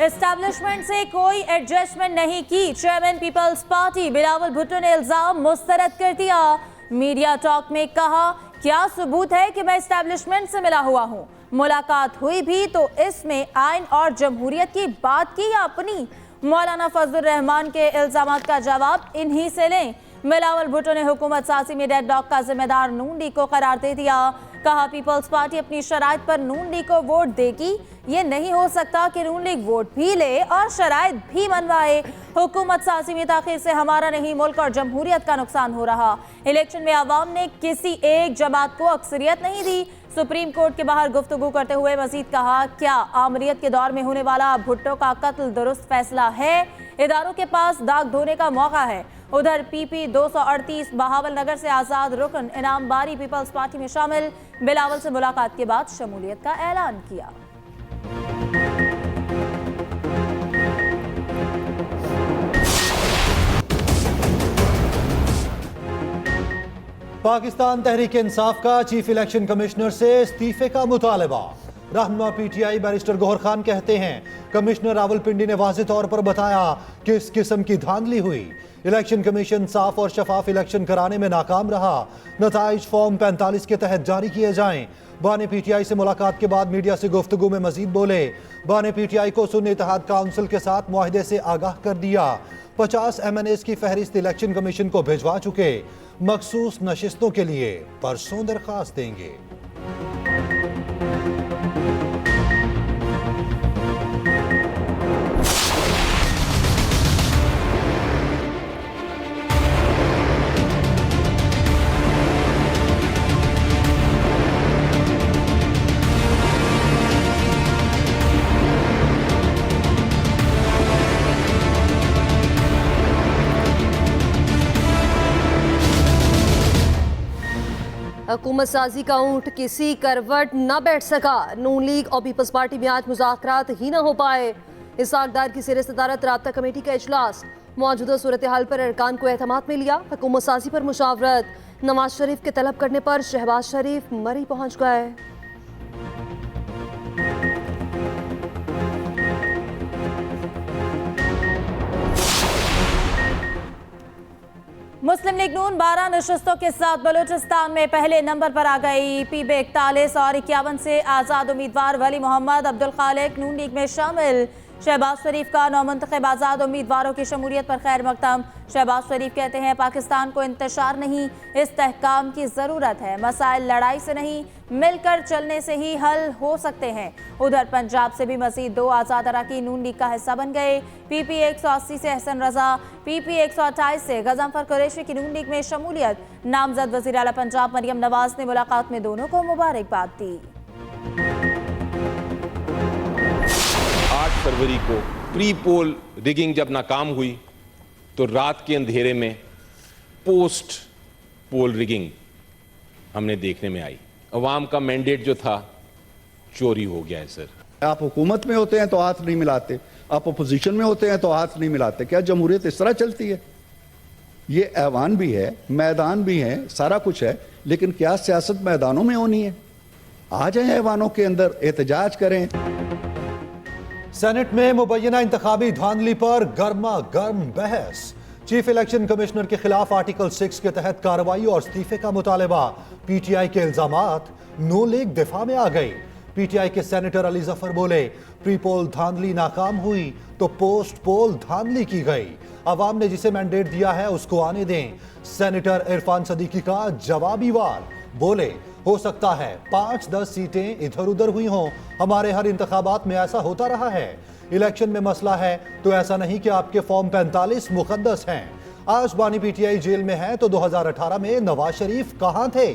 Establishment से कोई adjustment नहीं की, chairman peoples party Bilawal Bhutto ने इल्जाम मुस्तरद कर दिया। मीडिया टॉक में कहा, क्या सबूत है कि मैं एस्टैब्लिशमेंट से मिला हुआ हूं? मुलाकात हुई भी तो इसमें आइन और जमहूरियत की बात की या अपनी? मौलाना फजलुर रहमान के इल्जामात का जवाब इन्हीं से लें। बिलावल भुट्टो ने हुकूमत साजी में डेड डॉग का जिम्मेदार नून लीग को करार दे दिया। कहा, पीपल्स पार्टी अपनी शराइत पर नून लीग को वोट देगी। ये नहीं हो सकता कि नून लीग वोट भी ले और शराइत भी मनवाए। हुकूमत साजी में ताखीर से हमारा नहीं मुल्क और जमहूरियत का नुकसान हो रहा। इलेक्शन में अवाम ने किसी एक जमात को अक्सरियत नहीं दी। सुप्रीम कोर्ट के बाहर गुफ्तगू करते हुए मजीद कहा, क्या आमरीयत के दौर में होने वाला भुट्टो का कत्ल दुरुस्त फैसला है? इदारों के पास दाग धोने का मौका है। उधर पीपी 238 बहावल नगर से आजाद रुकन इनाम बारी पीपल्स पार्टी में शामिल। बिलावल से मुलाकात के बाद शमूलियत का ऐलान किया। पाकिस्तान तहरीक इंसाफ का चीफ इलेक्शन कमिश्नर से इस्तीफे का मुतालबा। रहनुमा पीटीआई बैरिस्टर गौहर खान कहते हैं, कमिश्नर रावलपिंडी ने वाज़ेह तौर पर बताया किस किस्म की धांधली हुई। इलेक्शन कमीशन साफ और शफाफ इलेक्शन कराने में नाकाम रहा। नताइज फॉर्म 45 के तहत जारी किए जाएं। बाने पीटीआई से मुलाकात के बाद मीडिया से गुफ्तगू में मजीद बोले, बाने पीटीआई को सुन्नी इत्तेहाद काउंसिल के साथ मुआहदे से आगाह कर दिया। 50 MNAs की फहरिस्त इलेक्शन कमीशन को भिजवा चुके। मखसूस नशिस्तों के लिए परसों दरखास्त देंगे। हुकूमत साजी का ऊंट किसी करवट न बैठ सका। नून लीग और पीपल्स पार्टी में आज मुज़ाकरात ही न हो पाए। इसाकदार की ज़ेर सदारत राब्ता कमेटी का इजलास। मौजूदा सूरत हाल पर अरकान को एहतमाद में लिया। हुकूमत साजी पर मुशावरत। नवाज शरीफ के तलब करने पर शहबाज शरीफ मरी पहुंच गए। मुस्लिम लीग नून 12 नशस्तों के साथ बलूचिस्तान में पहले नंबर पर आ गई। पीबे 41 और 51 से आज़ाद उम्मीदवार वली मोहम्मद अब्दुल खालिक नून लीग में शामिल। शहबाज शरीफ का नौमुंतखब आज़ाद उम्मीदवारों की शमूलियत पर खैर मकदम। शहबाज शरीफ कहते हैं, पाकिस्तान को इंतशार नहीं, इस्तेहकाम की ज़रूरत है। मसाइल लड़ाई से नहीं, मिलकर चलने से ही हल हो सकते हैं। उधर पंजाब से भी मजीद 2 आज़ाद अरकान नून लीग का हिस्सा बन गए। पीपी 180 से एहसन रजा, पीपी 128 से गजनफर कुरैशी की नून लीग में शमूलियत। नामजद वज़ीर आला पंजाब मरियम नवाज ने मुलाकात में दोनों को मुबारकबाद दी। 8 फरवरी को प्री पोल रिगिंग जब नाकाम हुई तो रात के अंधेरे में पोस्ट पोल रिगिंग हमने देखने में आई। अवाम का मैंडेट जो था चोरी हो गया है सर। आप हुकूमत में होते हैं तो हाथ नहीं मिलाते, आप अपोजिशन में होते हैं तो हाथ नहीं मिलाते। क्या जमहूरियत इस तरह चलती है? ये ऐवान भी है, मैदान भी है, सारा कुछ है, लेकिन क्या सियासत मैदानों में होनी है? आ जाए ऐवानों के अंदर, एहतजाज करें। सेनेट में मुबैना इंतखाबी धांधली पर गर्मा गर्म बहस। चीफ इलेक्शन कमिश्नर के खिलाफ आर्टिकल 6 के तहत कार्रवाई और इस्तीफे का मुतालबा। पीटीआई के इल्जामात। नून लीग दिफा में आ गई। पीटीआई के सेनेटर अली जफर बोले, प्री पोल धांधली नाकाम हुई तो पोस्ट पोल धांधली की गई। अवाम ने जिसे मैंडेट दिया है उसको आने दें। सेनेटर इरफान सदीकी का जवाबी वार। बोले, हो सकता है 5-10 सीटें इधर उधर हुई हों, हमारे हर इंतखाबात में ऐसा होता रहा है। इलेक्शन में मसला है तो ऐसा नहीं कि आपके फॉर्म 45 मुकद्दस हैं। आज बानी पीटीआई जेल में है तो 2018 में नवाज शरीफ कहां थे?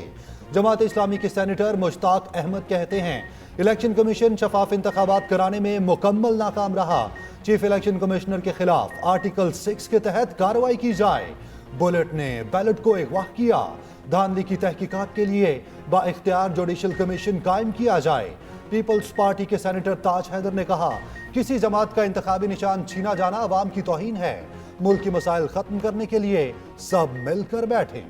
जमात इस्लामी के सेनेटर मुश्ताक अहमद कहते हैं, इलेक्शन कमीशन शफाफ इंतखाबात कराने में मुकम्मल नाकाम रहा। चीफ इलेक्शन कमिश्नर के खिलाफ आर्टिकल 6 के तहत कार्रवाई की जाए। बुलेट ने बैलेट को अगवा किया। धांधली की तहकीकात के लिए बाइख्तियार जुडिशल कमीशन कायम किया जाए। पीपल्स पार्टी के सेनेटर ताज हैदर ने कहा, किसी जमात का इंतखाबी निशान छीना जाना अवाम की तौहीन है। मुल्क की मसाइल खत्म करने के लिए सब मिलकर बैठें।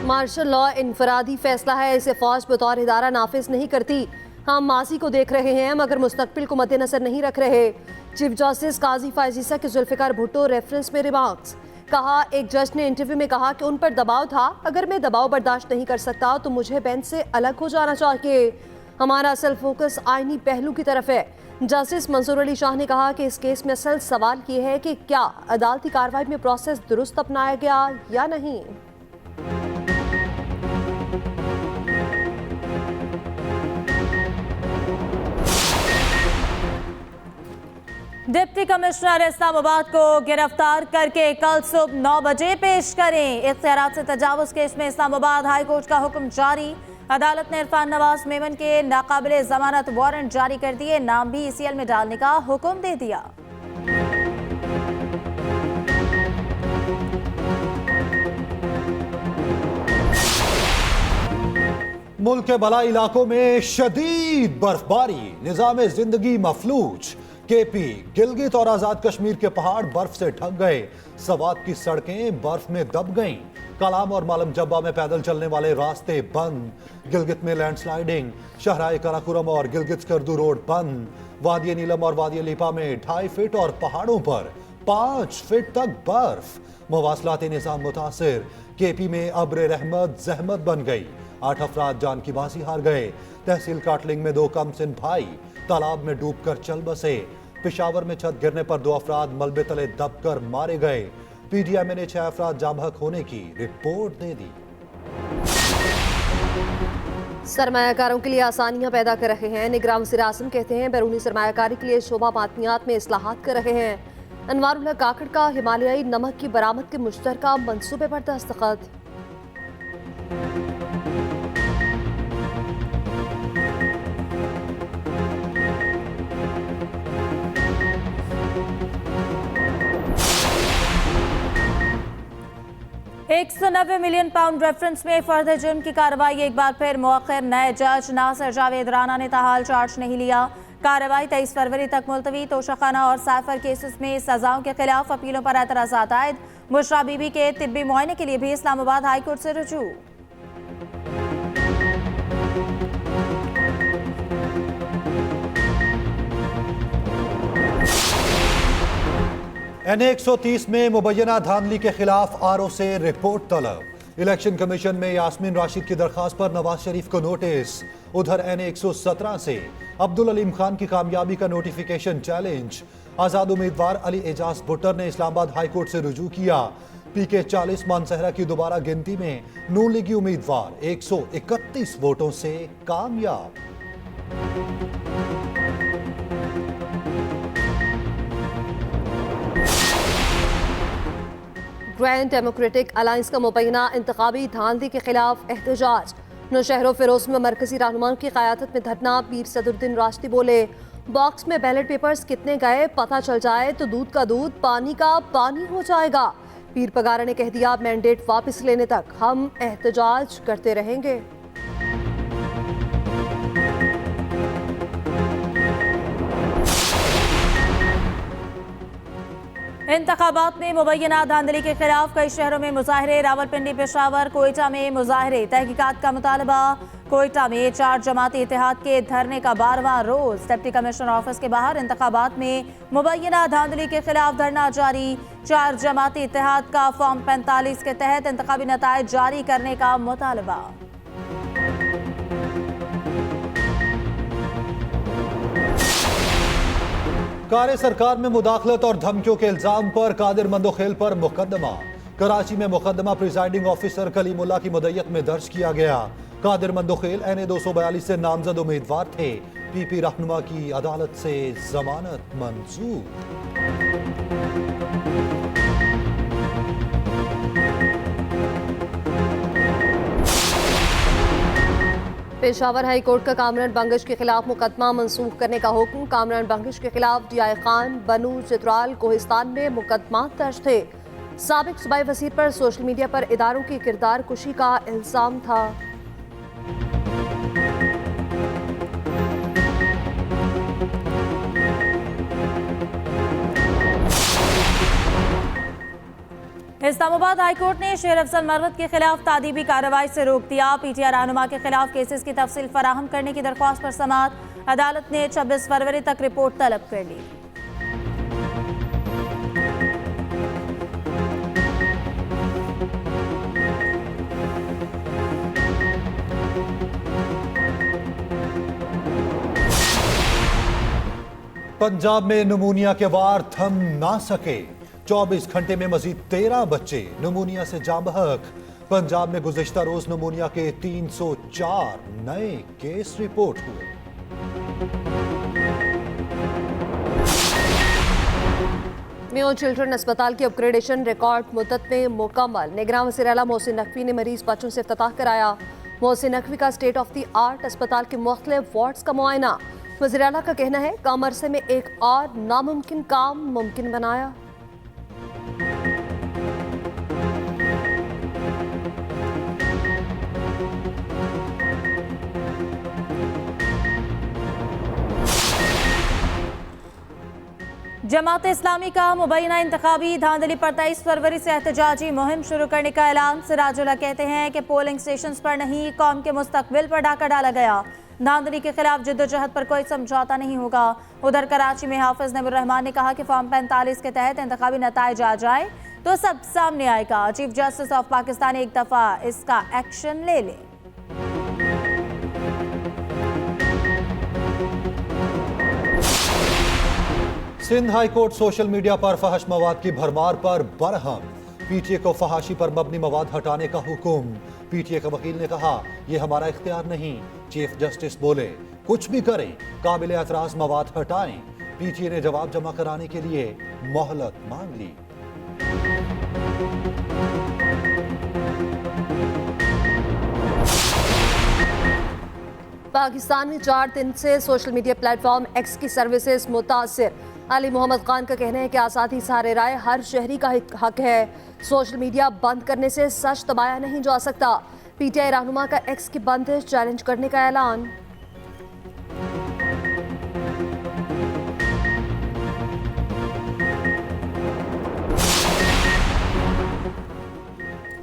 मार्शल लॉ इनफरादी फैसला है, इसे फौज बतौर इदारा नाफिज नहीं करती। हम माजी को देख रहे हैं मगर मुस्तकबिल को मद्देनजर नहीं रख रहे। चीफ जस्टिस काजी फायजीसा के जुल्फिकार भुट्टो रेफरेंस में रिमार्क्स। कहा, एक जज ने इंटरव्यू में कहा कि उन पर दबाव था, अगर मैं दबाव बर्दाश्त नहीं कर सकता तो मुझे बेंच से अलग हो जाना चाहिए। हमारा असल फोकस आईनी पहलू की तरफ है। जस्टिस मंसूर अली शाह ने कहा कि इस केस में असल सवाल ये है कि क्या अदालती कार्रवाई में प्रोसेस दुरुस्त अपनाया गया या नहीं। डिप्टी कमिश्नर इस्लामाबाद को गिरफ्तार करके कल सुबह 9 बजे पेश करें। इख्तियारात से तजावुज केस में इस्लामाबाद हाई कोर्ट का हुक्म जारी। अदालत ने इरफान नवाज मेमन के नाकाबिले जमानत वारंट जारी कर दिए, नाम भी ECL में डालने का हुक्म दे दिया। मुल्क के बला इलाकों में शदीद बर्फबारी, निजाम जिंदगी मफलूज। KP, गिलगित और आजाद कश्मीर के पहाड़ बर्फ से ढक गए। सवात की सड़कें बर्फ में दब गईं। कलाम और मालम जब्बा में पैदल चलने वाले रास्ते बंद। गिलगित में लैंडस्लाइडिंग, शहराए कराकुरम और गिलगित स्कर्दू रोड बंद। वादिय नीलम और वादिय लीपा में 2.5 फीट और पहाड़ों पर 5 फीट तक बर्फ। मवासलाती निजाम मुतासिर। KP में अब्र रहमत जहमत बन गई, 8 अफराद जान की बाजी हार गए। तहसील काटलिंग में 2 कमसिन भाई तालाब में डूबकर चल बसे। पेशावर में छत गिरने पर 2 अफराद मलबे तले दबकर मारे गए। PTI ने 6 अफराद जाम बहक होने की रिपोर्ट दे दी। सरमायाकारों के लिए आसानियां पैदा कर रहे हैं। निगरान वज़ीर आज़म कहते हैं बैरूनी सरमायाकारी के लिए शोबा मादनियात में इस्लाहात कर रहे हैं। अनवारुल्लाह काकड़ का हिमालयाई नमक की बरामद के मुश्तरका मंसूबे पर दस्तखत। £190 मिलियन रेफरेंस में फर्द जुर्म की कार्रवाई एक बार फिर मौखर। नए जज नासिर जावेद राना ने ताहाल चार्ज नहीं लिया। कार्रवाई 23 फरवरी तक मुलतवी। तोशाखाना और साइफर केसेस में सजाओं के खिलाफ अपीलों पर एतराज़ात आयद। बुशरा बीबी के तिब्बी मुआयने के लिए भी इस्लामाबाद हाई कोर्ट से रुजू। NA 130 में मुबैना धांधली के खिलाफ RO से रिपोर्ट तलब। इलेक्शन कमीशन में यास्मीन राशिद की दरखास्त पर नवाज शरीफ को नोटिस। उधर NA 117 से अब्दुल अलीम खान की कामयाबी का नोटिफिकेशन चैलेंज। आजाद उम्मीदवार अली एजाज भुट्टर ने इस्लामाबाद हाई कोर्ट से रुजू किया। PK 40 मानसहरा की दोबारा गिनती में नून लीगी उम्मीदवार 131 वोटों से कामयाब। ग्रैंड डेमोक्रेटिक अलायंस का मुबैना इंतखाबी धांधली के खिलाफ एहतजाज। नौशहरों फिरोज में मरकजी रहनुमाओं की क़यादत में धरना। पीर सदरुद्दीन राशिदी बोले, बॉक्स में बैलेट पेपर्स कितने गए पता चल जाए तो दूध का दूध पानी का पानी हो जाएगा। पीर पगारा ने कह दिया, मैंडेट वापस लेने तक हम एहतजाज करते रहेंगे। इंतखाबात में मुबैना धांधली के खिलाफ कई शहरों में मुजाहरे। रावलपिंडी, पेशावर, कोयटा में मुजाहरे। तहकीकात का मुतालबा। कोयटा में 4 जमाती इत्तेहाद के धरने का 12वां रोज। डिप्टी कमिश्नर ऑफिस के बाहर इंतखाबात में मुबैना धांधली के खिलाफ धरना जारी। 4 जमाती इत्तेहाद का फॉर्म 45 के तहत इंतखाबी नताइज जारी करने का मुतालबा। कार्य सरकार में मुदाखलत और धमकियों के इल्जाम पर कादिर मंदोखेल पर मुकदमा। कराची में मुकदमा प्रिजाइडिंग ऑफिसर कलीमुल्लाह की मुद्दत में दर्ज किया गया। कादिर मंदोखेल NA 242 से नामजद उम्मीदवार थे। PP रहनुमा की अदालत से जमानत मंजूर। पेशावर हाई कोर्ट का कामरान बंगश के खिलाफ मुकदमा मंसूख करने का हुक्म। कामरान बंगश के खिलाफ DI खान, बनू, चित्राल, कोहिस्तान में मुकदमा दर्ज थे। साबिक सूबाई वज़ीर पर सोशल मीडिया पर इदारों की किरदार कुशी का इल्जाम था। इस्लामाबाद हाईकोर्ट ने शेर अफजल मरवत के खिलाफ तादीबी कार्रवाई से रोक दिया। पीटीआई रहनुमा के खिलाफ केसेस की तफसील फराहम करने की दरख्वास्त पर समाअत। अदालत ने 26 फरवरी तक रिपोर्ट तलब कर ली। पंजाब में निमोनिया के वार थम ना सके। 24 घंटे में मजीद 13 बच्चे निमोनिया से जाँ बहक। पंजाब में गुज़िश्ता रोज निमोनिया के 304 नए केस रिपोर्ट हुए। मेयो चिल्ड्रन अस्पताल की अपग्रेडेशन रिकॉर्ड मुद्दत में मुकम्मल। निगरान वज़ीर आला मोहसिन नकवी ने मरीज बच्चों से इफ्तिताह कराया। मोहसिन नकवी का स्टेट ऑफ द आर्ट अस्पताल के मुख्तलिफ वार्ड्स का मुआयना। वज़ीर आला का कहना है कम अरसे में एक और नामुमकिन काम मुमकिन बनाया। जमात इस्लामी का मुबैना इंतखाबी धांधली पर 23 फरवरी से एहतजाजी मुहिम शुरू करने का ऐलान। सिराजुल्लाह कहते हैं कि पोलिंग स्टेशंस पर नहीं, कौम के मुस्तकबिल पर डाका डाला गया। धांधली के खिलाफ जिद्दोजहद पर कोई समझौता नहीं होगा। उधर कराची में हाफिज नबीर रहमान ने कहा कि फॉर्म 45 के तहत इंतखाबी नताइज आ जाए तो सब सामने आएगा। चीफ जस्टिस ऑफ पाकिस्तान एक दफा इसका एक्शन ले लें। Sindh high court social media पर फहश मवाद की भरमार पर बरहम। पीटीए को फहाशी पर मबनी मवाद हटाने का हुक्म। पीटीए के वकील ने कहा यह हमारा इख्तियार नहीं। चीफ जस्टिस बोले कुछ भी करें, काबिल एतराज मवाद हटाएं। पीटीए ने जवाब जमा कराने के लिए मोहलत मांग ली। पाकिस्तान में 4 दिन से सोशल मीडिया प्लेटफॉर्म एक्स की सर्विसेज मुतासिर। अली मोहम्मद खान का कहना है कि आज़ादी सारे राय हर शहरी का हक है। सोशल मीडिया बंद करने से सच दबाया नहीं जा सकता। पीटीआई रहनुमा का एक्स की बंदिश चैलेंज करने का ऐलान।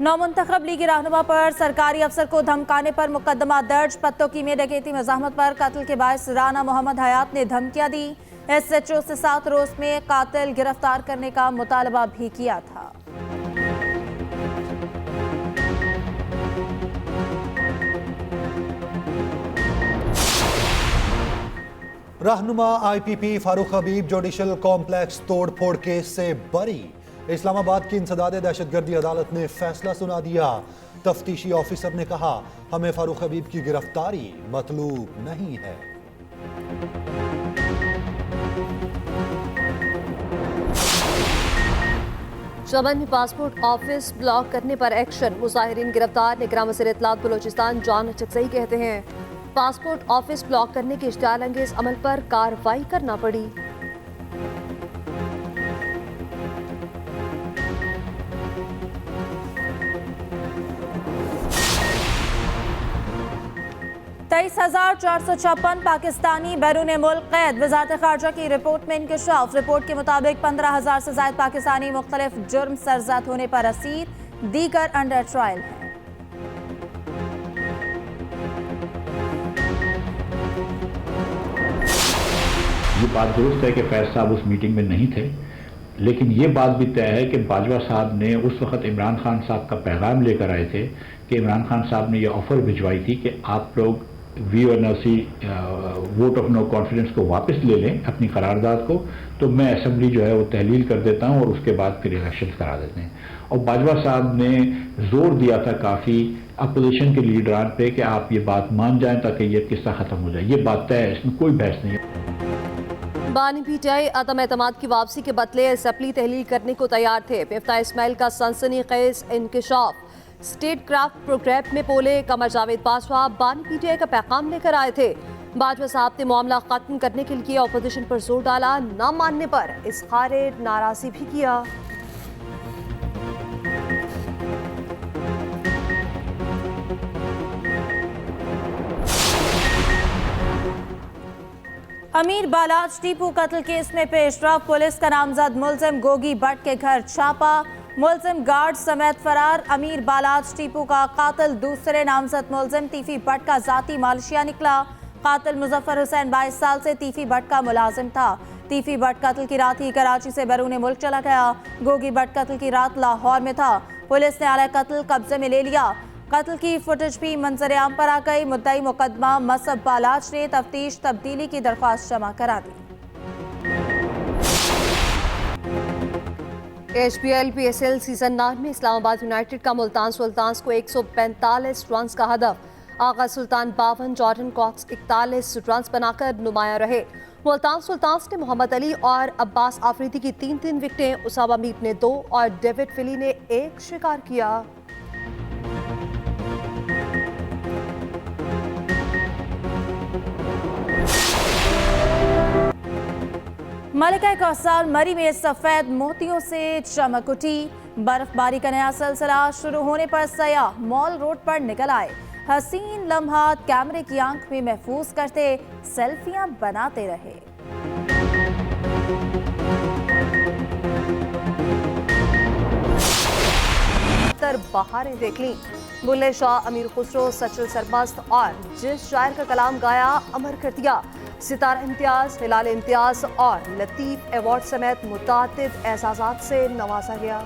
नौमुंतखब लीगी रहनुमा पर सरकारी अफसर को धमकाने पर मुकदमा दर्ज। पत्तों की में डकैती मज़ाहमत पर कत्ल के बायस राना मोहम्मद हयात ने धमकियां दी। एसएचओ से 7 रोज में कातिल गिरफ्तार करने का मुतालबा भी किया था। रहनुमा आईपीपी फारूक हबीब जुडिशल कॉम्प्लेक्स तोड़फोड़ केस से बरी। इस्लामाबाद की इंसदादे दहशतगर्दी अदालत ने फैसला सुना दिया। तफ्तीशी ऑफिसर ने कहा हमें फारूक हबीब की गिरफ्तारी मतलूब नहीं है। चमन में पासपोर्ट ऑफिस ब्लॉक करने पर एक्शन। मुजाहिरीन गिरफ्तार। निगरान वज़ीर इत्तलात बलोचिस्तान जॉन चकसई कहते हैं पासपोर्ट ऑफिस ब्लॉक करने के इश्तियाल अंगेज अमल पर कार्रवाई करना पड़ी। तेईस 456 पाकिस्तानी बैरून मुल्क कैद। वज़ारत ख़ारजा की रिपोर्ट में इंकशाफ। रिपोर्ट के मुताबिक 15,000 से ज़ायद पाकिस्तानी मुख्तलिफ जुर्म सरजद होने पर असीर, दीगर अंडर ट्रायल हैं। ये बात दुरुस्त है कि फैज साहब उस मीटिंग में नहीं थे, लेकिन ये बात भी तय है कि बाजवा साहब ने उस वक्त इमरान खान साहब का पैगाम लेकर आए थे कि इमरान खान साहब ने ये ऑफर भिजवाई थी कि आप लोग VNC vote of no confidence को वापस ले लें, अपनी करारदाद को, तो मैं असेंबली जो है वो तहलील कर देता हूं और उसके बाद फिर इलेक्शन करा देते हैं। और बाजवा साहब ने जोर दिया था काफ़ी अपोजिशन के लीडरान पे कि आप ये बात मान जाएं ताकि ये किस्सा ख़त्म हो जाए। ये बात तय है, इसमें कोई बहस नहीं है। बानी पीटीआई अदम एतमाद की वापसी के बदले असम्बली तहलील करने को तैयार थे। मिफ्ता इस्माइल का सनसनीखेज इंकशाफ। स्टेट क्राफ्ट प्रोग्राम में बोले कमर जावेद बाजवा बानी पीटीआई का पैगाम लेकर आए थे। बाजवा साहब ने मामला खत्म करने के लिए अपोजिशन पर जोर डाला। न मानने पर इज़हार नाराजी भी किया। अमीर बालाज टीपू कत्ल केस में पेश रफ्त। पुलिस का नामजद मुलजिम गोगी भट्ट के घर छापा। मुलजिम गार्ड समेत फरार। अमीर बालाज टीपू का कातिल दूसरे नामजद मुलजिम तीफी भट्ट का जाती मालशिया निकला। कातिल मुजफ्फर हुसैन 22 साल से तीफी भट्ट का मुलाजिम था। तीफी भट्ट कत्ल की रात ही कराची से बैरून मुल्क चला गया। गोगी भट्ट कत्ल की रात लाहौर में था। पुलिस ने आला कत्ल कब्जे में ले लिया। कत्ल की फुटेज भी मंजर आम पर आ गई। मुद्दई मुकदमा मसब बालाज ने तफ्तीश तब्दीली की दरख्वास्त जमा करा दी। HPL PSL सीजन 9 में इस्लामाबाद यूनाइटेड का मुल्तान सुल्तान्स को 145 रन का हदफ। आगा सुल्तान 52, जॉर्डन कॉक्स 41 रन बनाकर नुमाया रहे। मुल्तान सुल्तान्स ने मोहम्मद अली और अब्बास आफरीदी की 3-3 विकेटें, उसामा मीर ने 2 और डेविड फिली ने 1 शिकार किया। मलिका कौसार मरी में सफेद मोतियों से चमक उठी। बर्फबारी का नया सिलसिला शुरू होने पर सयाह मॉल रोड पर निकल आए। हसीन लम्हात कैमरे की आंख में महफूज करते सेल्फियां बनाते रहे। बहारें देख ली। बुल्ले शाह, अमीर खुसरो, सचल सरमस्त और जिस शायर का कलाम गाया अमर कर दिया। सितारा इम्तियाज, हिलाल इम्तियाज और लतीफ अवार्ड समेत मुतादिद एजाज़ात से नवाजा गया।